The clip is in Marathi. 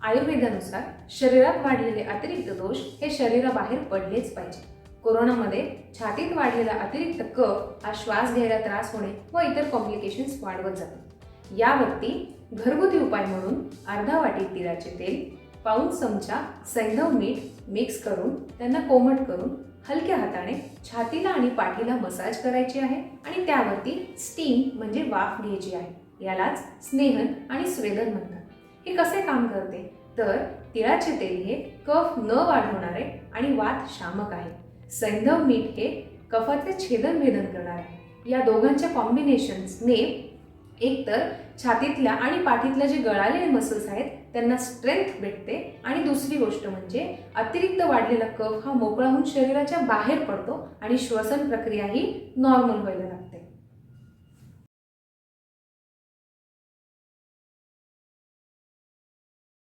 आयुर्वेदानुसार शरीरात वाढलेले अतिरिक्त दोष हे शरीराबाहेर पडलेच पाहिजे. कोरोनामध्ये छातीत वाढलेला अतिरिक्त कफ हा श्वास घ्यायला त्रास होणे व इतर कॉम्प्लिकेशन्स वाढवत जातो. यावरती घरगुती उपाय म्हणून अर्धा वाटी तिळाचे तेल, पाऊण चमचा सैंधव मीठ मिक्स करून त्यांना कोमट करून हलक्या हाताने छातीला आणि पाठीला मसाज करायची आहे आणि त्यावरती स्टीम म्हणजे वाफ घ्यायची आहे. यालाच स्नेहन आणि स्वेदन म्हणतात. हे कसे काम करते तर तिळाचे तेल हे कफ न वाढवणारे आणि वात शामक आहे. सैंधव मीठ हे कफाचे छेदन भेदन करणारे आहे. या दोघांच्या कॉम्बिनेशन्सने एकतर छातीतल्या आणि पाठीतल्या जे गळालेले मसल्स आहेत त्यांना स्ट्रेंथ भेटते आणि दुसरी गोष्ट म्हणजे अतिरिक्त वाढलेला कफ हा मोकळा होऊन शरीराच्या बाहेर पडतो आणि श्वसन प्रक्रिया ही नॉर्मल व्हायला लागते.